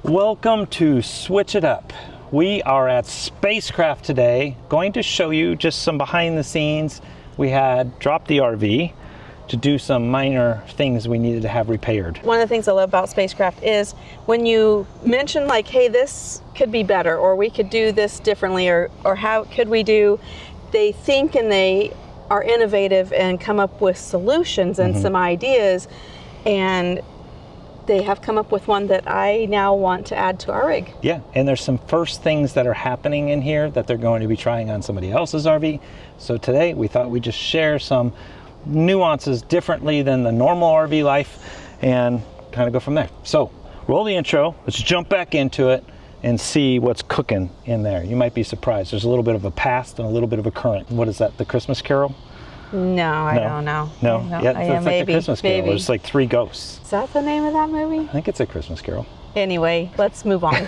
Welcome to Switch It Up. We are at SpaceCraft today, going to show you just some behind the scenes. We had dropped the RV to do some minor things we needed to have repaired. One of the things I love about SpaceCraft is when you mention like, hey, this could be better, or we could do this differently, or how could we do, they think and they are innovative and come up with solutions and some ideas, and they have come up with one that I now want to add to our rig. Yeah, and there's some first things that are happening in here that they're going to be trying on somebody else's RV. So today we thought we'd just share some nuances differently than the normal RV life and kind of go from there. So roll the intro, let's jump back into it and see what's cooking in there. You might be surprised. There's a little bit of a past and a little bit of a current. What is that, the Christmas Carol? No, I don't know. No? Yeah, it's like the Christmas Carol. There's like 3 ghosts. Is that the name of that movie? I think it's a Christmas Carol. Anyway, let's move on. A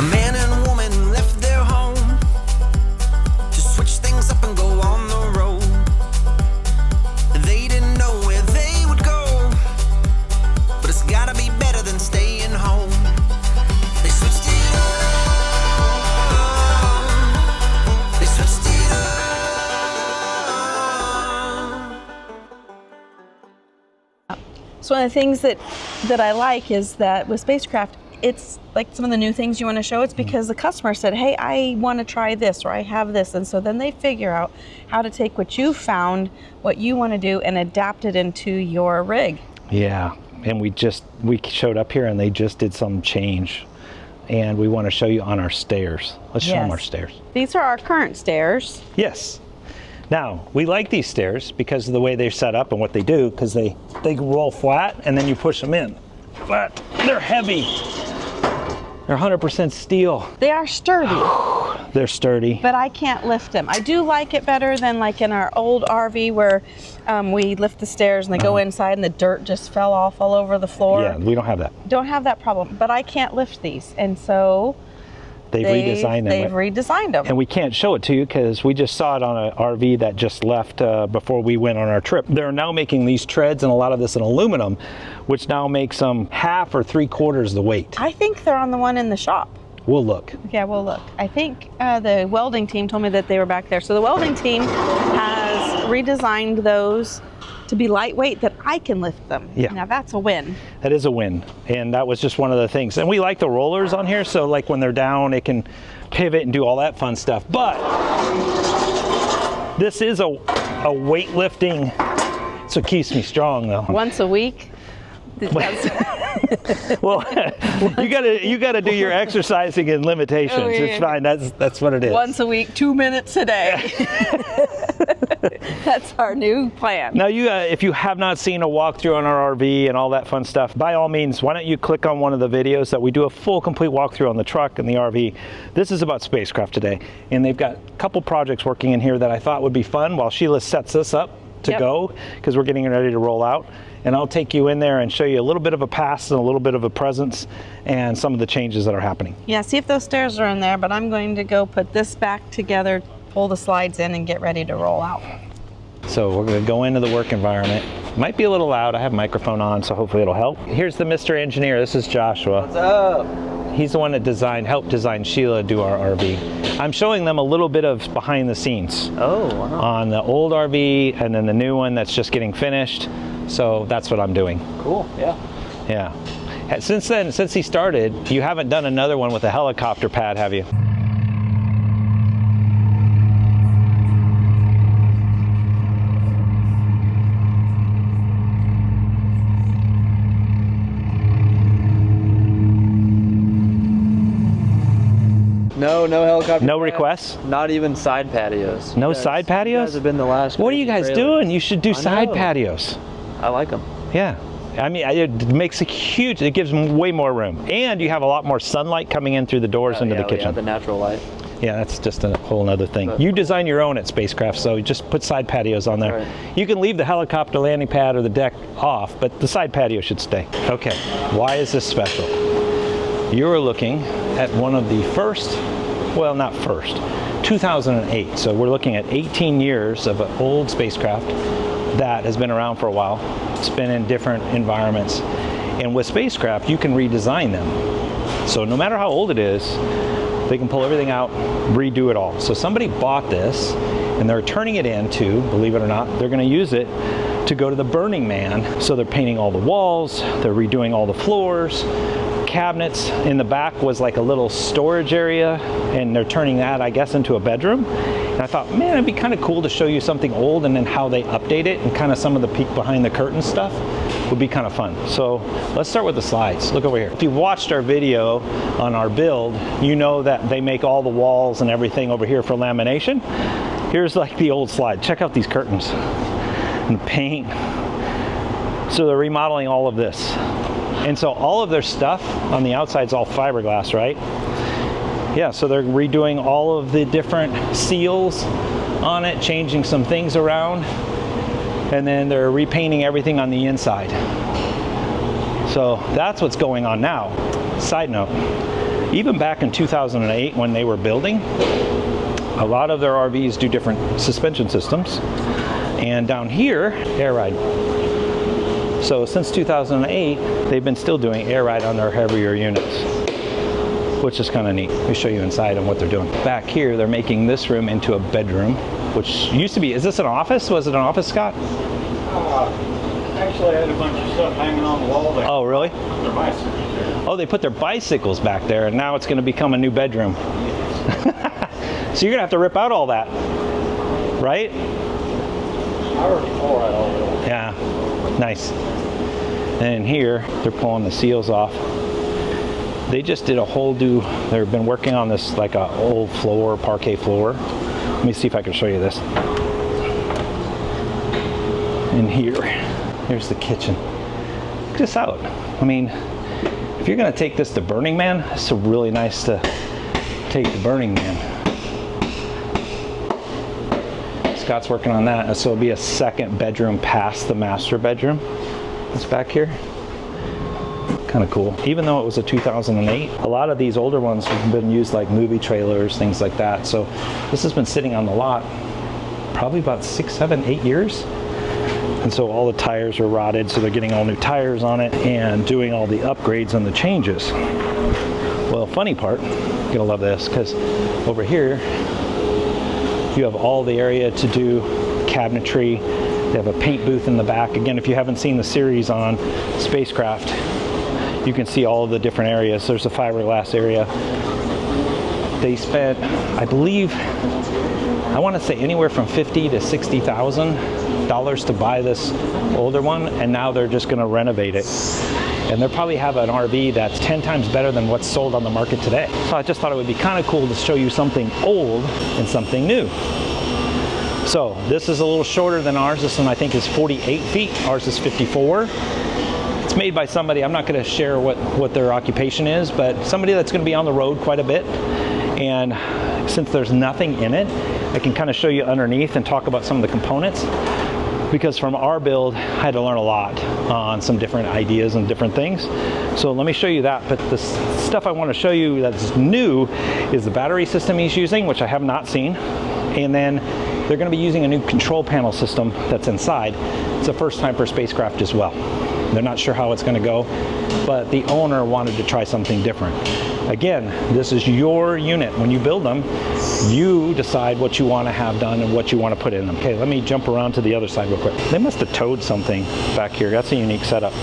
man and a woman left their home to switch things up and go on the road. They didn't know where they would go, but it's gotta be better than staying home. They switched it up. They switched it up. So one of the things that I like is that with SpaceCraft, it's like some of the new things you want to show. It's because the customer said, hey, I want to try this, or I have this. And so then they figure out how to take what you found, what you want to do, and adapt it into your rig. Yeah, and we showed up here and they just did some change. And we want to show you on our stairs. Let's show them our stairs. These are our current stairs. Yes. Now, we like these stairs because of the way they're set up and what they do, because they roll flat and then you push them in. But they're heavy. They're 100% steel. They are sturdy. They're sturdy. But I can't lift them. I do like it better than like in our old RV where we lift the stairs and they go inside and the dirt just fell off all over the floor. Yeah, we don't have that. Don't have that problem, but I can't lift these. And so they've redesigned them. They've redesigned them. And we can't show it to you because we just saw it on an RV that just left before we went on our trip. They're now making these treads and a lot of this in aluminum, which now makes them 1/2 or 3/4 the weight. I think they're on the one in the shop. We'll look. Yeah, we'll look. I think the welding team told me that they were back there. So the welding team has redesigned those to be lightweight that I can lift them. Yeah. Now that's a win. That is a win. And that was just one of the things. And we like the rollers on here, so like when they're down, it can pivot and do all that fun stuff. But this is a weightlifting, so it keeps me strong though. Once a week. Well, you gotta do your exercising and limitations. Oh, yeah. It's fine. That's what it is. Once a week, 2 minutes a day. That's our new plan. Now, if you have not seen a walkthrough on our RV and all that fun stuff, by all means, why don't you click on one of the videos that we do a full, complete walkthrough on the truck and the RV. This is about SpaceCraft today, and they've got a couple projects working in here that I thought would be fun while Sheila sets us up to go, because we're getting ready to roll out. And I'll take you in there and show you a little bit of a past and a little bit of a presence and some of the changes that are happening. Yeah, see if those stairs are in there, but I'm going to go put this back together, pull the slides in, and get ready to roll out. So we're going to go into the work environment. Might be a little loud. I have a microphone on, so hopefully it'll help. Here's the Mr. Engineer. This is Joshua. What's up? He's the one that helped design Sheila do our RV. I'm showing them a little bit of behind the scenes. Oh, wow. On the old RV and then the new one that's just getting finished. So that's what I'm doing. Cool, yeah. Yeah. Since he started, you haven't done another one with a helicopter pad, have you? No helicopter. No pads, requests? Not even side patios. No side patios? You guys have been the last. What are you guys doing? You should do side patios. I like them. Yeah. I mean, it makes a huge, it gives them way more room. And you have a lot more sunlight coming in through the doors into the kitchen. Yeah, the natural light. Yeah, that's just a whole other thing. You design your own at SpaceCraft, so you just put side patios on there. Right. You can leave the helicopter landing pad or the deck off, but the side patio should stay. Okay, why is this special? You're looking at one of the first, well, not first, 2008. So we're looking at 18 years of an old SpaceCraft that has been around for a while. It's been in different environments. And with SpaceCraft, you can redesign them. So no matter how old it is, they can pull everything out, redo it all. So somebody bought this and they're turning it into, believe it or not, they're going to use it to go to the Burning Man. So they're painting all the walls, they're redoing all the floors, cabinets. In the back was like a little storage area, and they're turning that, I guess, into a bedroom. And I thought, man, it'd be kind of cool to show you something old and then how they update it, and kind of some of the peek behind the curtain stuff would be kind of fun. So let's start with the slides. Look over here. If you've watched our video on our build, you know that they make all the walls and everything over here for lamination. Here's like the old slide. Check out these curtains and the paint. So they're remodeling all of this. And so all of their stuff on the outside is all fiberglass, right? Yeah, so they're redoing all of the different seals on it, changing some things around, and then they're repainting everything on the inside. So that's what's going on now. Side note, even back in 2008 when they were building, a lot of their RVs do different suspension systems. And down here, air ride. So since 2008, they've been still doing air ride on their heavier units, which is kind of neat. Let me show you inside and what they're doing. Back here, they're making this room into a bedroom, which used to be, is this an office? Was it an office, Scott? Actually, I had a bunch of stuff hanging on the wall there. Oh, really? Their bicycles there. Oh, they put their bicycles back there, and now it's going to become a new bedroom. So you're going to have to rip out all that, right? I already tore out all of it. Yeah, nice. And in here, they're pulling the seals off. They just did a whole they've been working on this like a old floor, parquet floor. Let me see if I can show you this. In here, here's the kitchen. Check this out. I mean, if you're gonna take this to Burning Man, it's really nice to take to Burning Man. Scott's working on that, so it'll be a second bedroom past the master bedroom. It's back here. Kind of cool. Even though it was a 2008, a lot of these older ones have been used like movie trailers, things like that. So this has been sitting on the lot probably about 6, 7, 8 years. And so all the tires are rotted, so they're getting all new tires on it and doing all the upgrades and the changes. Well, funny part, you're gonna love this, because over here you have all the area to do cabinetry. They have a paint booth in the back. Again, if you haven't seen the series on SpaceCraft, you can see all of the different areas. There's a fiberglass area. They spent, I believe, I want to say anywhere from $50,000 to $60,000 to buy this older one, and now they're just going to renovate it. And they'll probably have an RV that's 10 times better than what's sold on the market today. So I just thought it would be kind of cool to show you something old and something new. So this is a little shorter than ours. This one I think is 48 feet. Ours is 54. It's made by somebody, I'm not going to share what their occupation is, but somebody that's going to be on the road quite a bit. And since there's nothing in it, I can kind of show you underneath and talk about some of the components. Because from our build, I had to learn a lot on some different ideas and different things. So let me show you that. But the stuff I want to show you that's new is the battery system he's using, which I have not seen. And then they're going to be using a new control panel system that's inside. It's the first time for SpaceCraft as well. They're not sure how it's going to go, but the owner wanted to try something different. Again, this is your unit. When you build them, you decide what you want to have done and what you want to put in them. Okay, let me jump around to the other side real quick. They must have towed something back here. That's a unique setup.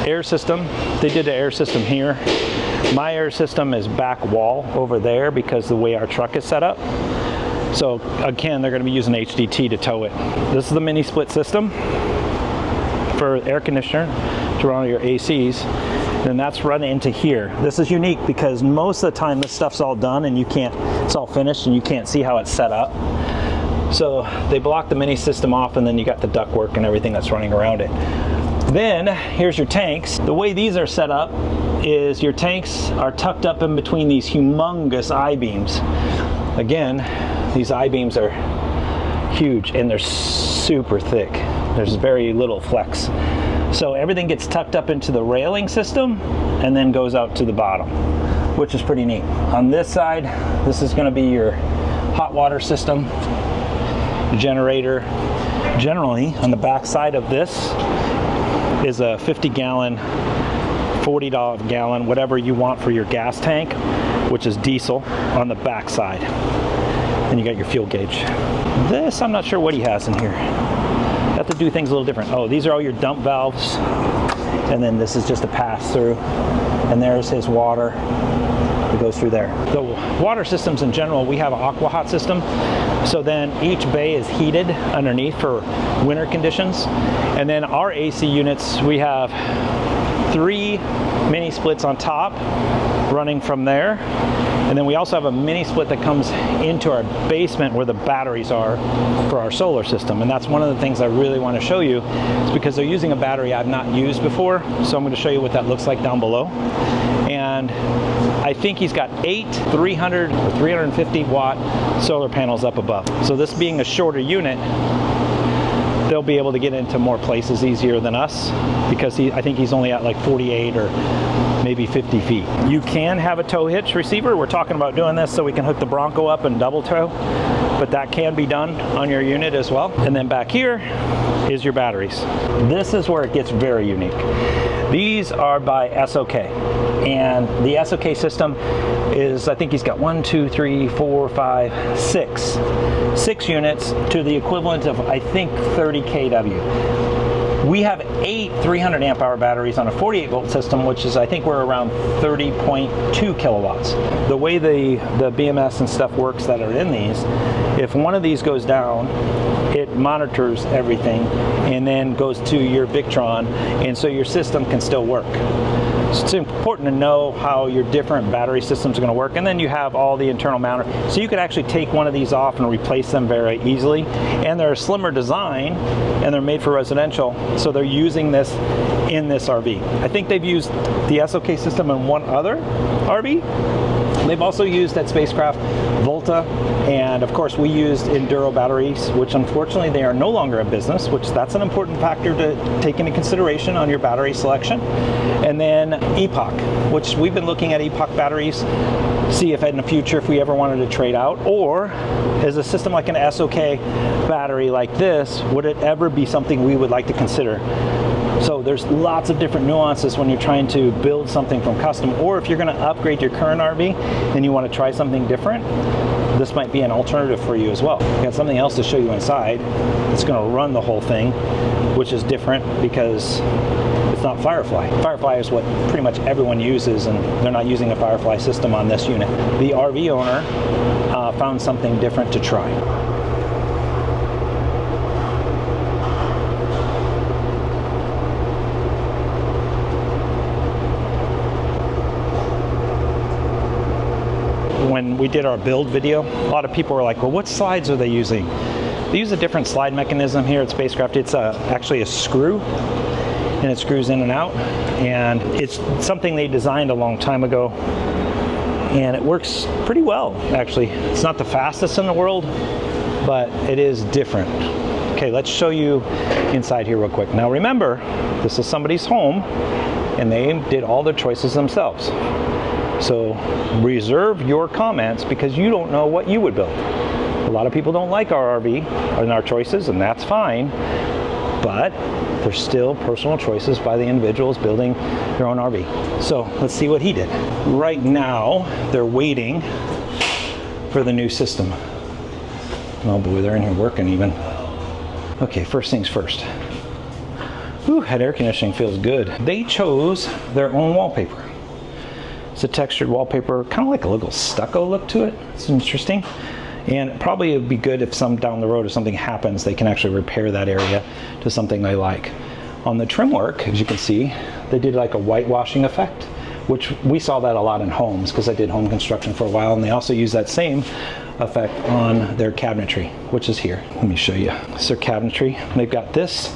Air system, they did the air system here. My air system is back wall over there because the way our truck is set up. So again, they're going to be using HDT to tow it. This is the mini split system for air conditioner to run your ACs. Then that's run into here. This is unique because most of the time this stuff's all done and you can't, it's all finished and you can't see how it's set up. So they block the mini system off, and then you got the ductwork and everything that's running around it. Then here's your tanks. The way these are set up is your tanks are tucked up in between these humongous I-beams. Again, these I-beams are huge and they're super thick. There's very little flex. So everything gets tucked up into the railing system and then goes out to the bottom, which is pretty neat. On this side, this is going to be your hot water system, generator. Generally, on the back side of this is a 50-gallon, $40 a gallon, whatever you want for your gas tank, which is diesel, on the back side. And you got your fuel gauge. This, I'm not sure what he has in here. You have to do things a little different. Oh, these are all your dump valves. And then this is just a pass-through. And there's his water. It goes through there. The water systems in general, we have an aqua hot system. So then each bay is heated underneath for winter conditions. And then our AC units, we have 3 mini splits on top running from there. And then we also have a mini split that comes into our basement where the batteries are for our solar system. And that's one of the things I really want to show you, is because they're using a battery I've not used before. So I'm going to show you what that looks like down below. And I think he's got 8 300 or 350 watt solar panels up above. So this being a shorter unit, they'll be able to get into more places easier than us, because I think he's only at like 48 or maybe 50 feet. You can have a tow hitch receiver. We're talking about doing this so we can hook the Bronco up and double tow, but that can be done on your unit as well. And then back here is your batteries. This is where it gets very unique. These are by SOK, and the SOK system is, I think he's got 1, 2, 3, 4, 5, 6 units to the equivalent of, I think, 30 kW. We have 8 300 amp hour batteries on a 48 volt system, which is, I think we're around 30.2 kilowatts. The way the BMS and stuff works that are in these, if one of these goes down, it monitors everything and then goes to your Victron, and so your system can still work. So it's important to know how your different battery systems are going to work, and then you have all the internal mounter. So you could actually take one of these off and replace them very easily. And they're a slimmer design, and they're made for residential, so they're using this in this RV. I think they've used the SOK system in one other RV. They've also used at SpaceCraft Volta, and of course we used Enduro batteries, which unfortunately they are no longer in business, which that's an important factor to take into consideration on your battery selection. And then Epoch, which we've been looking at Epoch batteries, see if in the future if we ever wanted to trade out, or is a system like an SOK battery like this, would it ever be something we would like to consider? So there's lots of different nuances when you're trying to build something from custom, or if you're going to upgrade your current RV and you want to try something different, this might be an alternative for you as well. I've got something else to show you inside. It's going to run the whole thing, which is different because it's not Firefly. Firefly is what pretty much everyone uses, and they're not using a Firefly system on this unit. The RV owner found something different to try. When we did our build video, a lot of people were like, well, what slides are they using? They use a different slide mechanism here at SpaceCraft. It's actually a screw, and it screws in and out, and it's something they designed a long time ago, and it works pretty well, actually. It's not the fastest in the world, but it is different. Okay, let's show you inside here real quick. Now remember, this is somebody's home, and they did all their choices themselves. So reserve your comments, because you don't know what you would build. A lot of people don't like our RV and our choices, and that's fine, but there's still personal choices by the individuals building their own RV. So let's see what he did. Right now, they're waiting for the new system. Oh boy, they're in here working even. Okay, first things first. Whew, that air conditioning feels good. They chose their own wallpaper. It's a textured wallpaper, kind of like a little stucco look to it. It's interesting. And probably it would be good if down the road, if something happens, they can actually repair that area to something they like. On the trim work, as you can see, they did like a whitewashing effect, which we saw that a lot in homes, because I did home construction for a while, and they also use that same effect on their cabinetry, which is here. Let me show you. It's their cabinetry. They've got this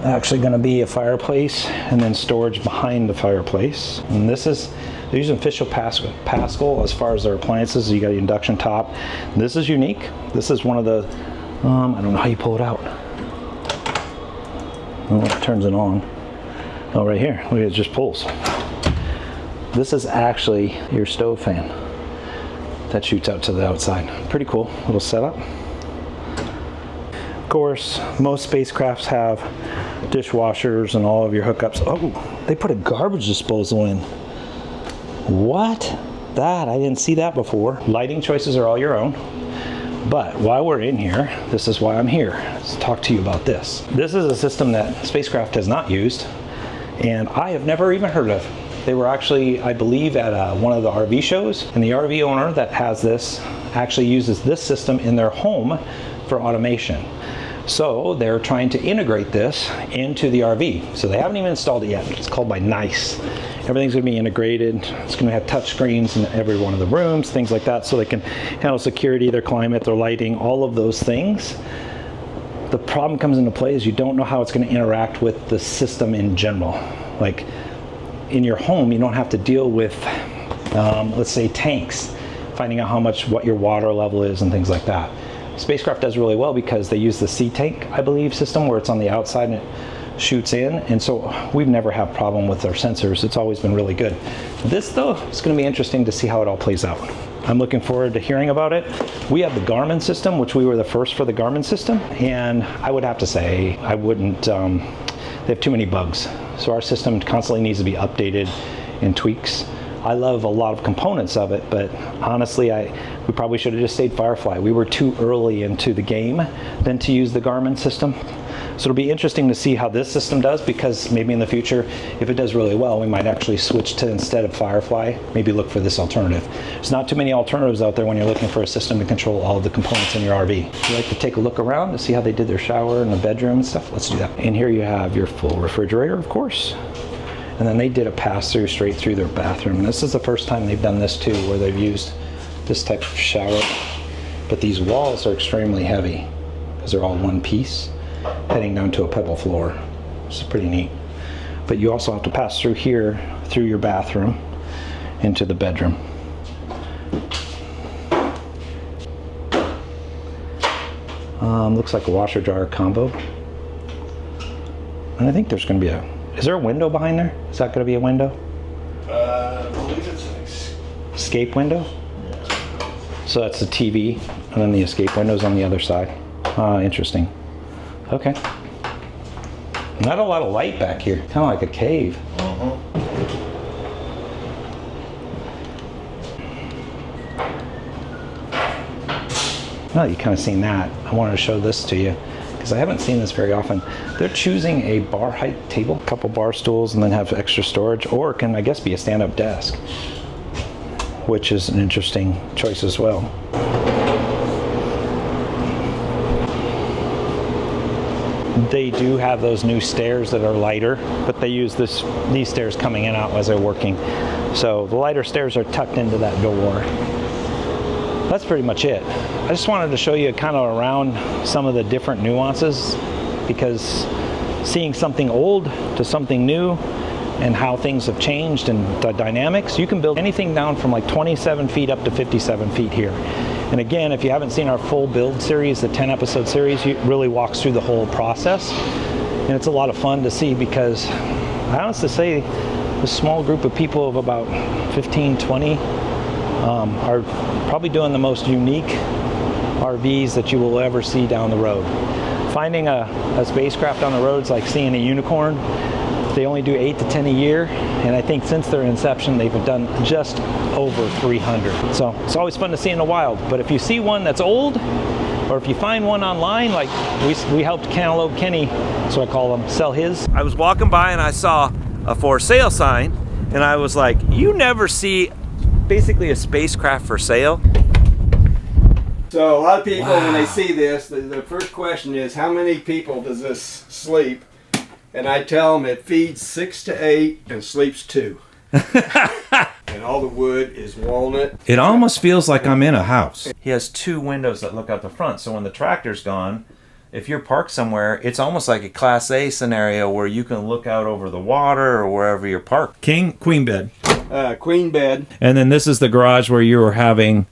actually going to be a fireplace, and then storage behind the fireplace. And this is, they're using Official Pascal as far as their appliances. You got an induction top. This is unique. This is one of the, I don't know how you pull it out. Oh, it turns it on. Oh, right here. Look, it just pulls. This is actually your stove fan that shoots out to the outside. Pretty cool little setup. Of course, most spacecrafts have dishwashers and all of your hookups. Oh, they put a garbage disposal in. What? That, I didn't see that before. Lighting choices are all your own. But while we're in here, this is why I'm here. Let's talk to you about this. This is a system that SpaceCraft has not used, and I have never even heard of. They were actually, I believe, at one of the RV shows, and the RV owner that has this actually uses this system in their home for automation. So they're trying to integrate this into the RV. So they haven't even installed it yet. It's called by Nice. Everything's going to be integrated. It's going to have touch screens in every one of the rooms, things like that, so they can handle security, their climate, their lighting, all of those things. The problem comes into play is you don't know how it's going to interact with the system in general. Like in your home, you don't have to deal with, let's say, tanks, finding out what your water level is and things like that. SpaceCraft does really well because they use the C-Tank, I believe, system where it's on the outside and it shoots in, and so we've never had a problem with our sensors. It's always been really good. This, though, it's going to be interesting to see how it all plays out. I'm looking forward to hearing about it. We have the Garmin system, which we were the first for the Garmin system, and I would have to say I wouldn't, they have too many bugs. So our system constantly needs to be updated and tweaks. I love a lot of components of it, but honestly, we probably should have just stayed Firefly. We were too early into the game than to use the Garmin system. So it'll be interesting to see how this system does, because maybe in the future, if it does really well, we might actually switch to, instead of Firefly, maybe look for this alternative. There's not too many alternatives out there when you're looking for a system to control all of the components in your RV. If you like to take a look around to see how they did their shower and the bedroom and stuff, let's do that. And here you have your full refrigerator, of course. And then they did a pass-through straight through their bathroom. And this is the first time they've done this too, where they've used this type of shower. But these walls are extremely heavy because they're all one piece, heading down to a pebble floor. This is pretty neat. But you also have to pass through here, through your bathroom, into the bedroom. Looks like a washer dryer combo. And I think there's going to be is there a window behind there? Is that going to be a window? I believe it's an Escape window? Yeah. So that's the TV, and then the escape window's on the other side. Interesting. Okay. Not a lot of light back here. Kind of like a cave. Well, you kind of seen that. I wanted to show this to you because I haven't seen this very often. They're choosing a bar height table, a couple bar stools, and then have extra storage, or it can, I guess, be a stand-up desk, which is an interesting choice as well. They do have those new stairs that are lighter, but they use these stairs coming in and out as they're working. So the lighter stairs are tucked into that door. That's pretty much it. I just wanted to show you kind of around some of the different nuances, because seeing something old to something new and how things have changed and the dynamics, you can build anything down from like 27 feet up to 57 feet here. And again, if you haven't seen our full build series, the 10 episode series, it really walks through the whole process. And it's a lot of fun to see, because I honestly say a small group of people of about 15, 20 are probably doing the most unique RVs that you will ever see down the road. Finding a spacecraft on the road is like seeing a unicorn. They only do 8 to 10 a year, and I think since their inception they've done just over 300. So it's always fun to see in the wild. But if you see one that's old, or if you find one online, like we helped Cantaloupe Kenny, that's what I call him, sell his. I was walking by and I saw a for sale sign, and I was like, you never see basically a spacecraft for sale. So a lot of people, when they see this, the first question is, how many people does this sleep? And I tell them it feeds 6 to 8 and sleeps 2. And all the wood is walnut. It almost feels like I'm in a house. He has 2 windows that look out the front, so when the tractor's gone, if you're parked somewhere, it's almost like a Class A scenario where you can look out over the water or wherever you're parked. Queen bed. Queen bed. And then this is the garage where you were having...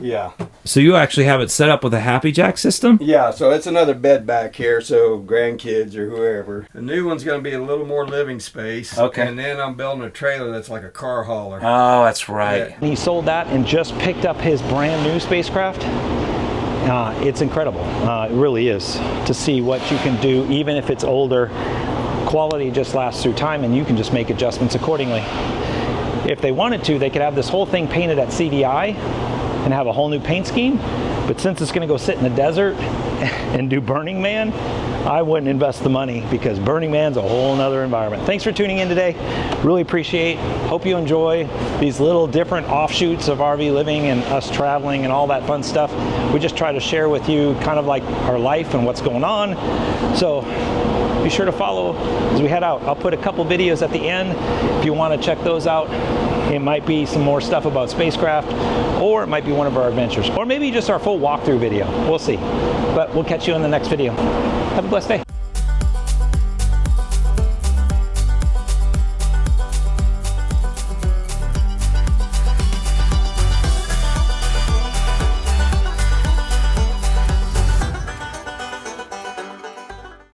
Yeah. So you actually have it set up with a Happy Jack system? Yeah, so it's another bed back here, so grandkids or whoever. The new one's going to be a little more living space. Okay. And then I'm building a trailer that's like a car hauler. Oh, that's right. Yeah. He sold that and just picked up his brand new spacecraft. It's incredible. It really is, to see what you can do, even if it's older. quality just lasts through time, and you can just make adjustments accordingly. If they wanted to, they could have this whole thing painted at CDI and have a whole new paint scheme, but since it's going to go sit in the desert and do Burning Man, I wouldn't invest the money, because Burning Man's a whole nother environment. Thanks for tuning in today. Really appreciate. Hope you enjoy these little different offshoots of RV living and us traveling and all that fun stuff. We just try to share with you kind of like our life and what's going on. So be sure to follow as we head out. I'll put a couple videos at the end if you want to check those out. It might be some more stuff about SpaceCraft, or it might be one of our adventures, or maybe just our full walkthrough video. We'll see. But we'll catch you in the next video. Have a blessed day.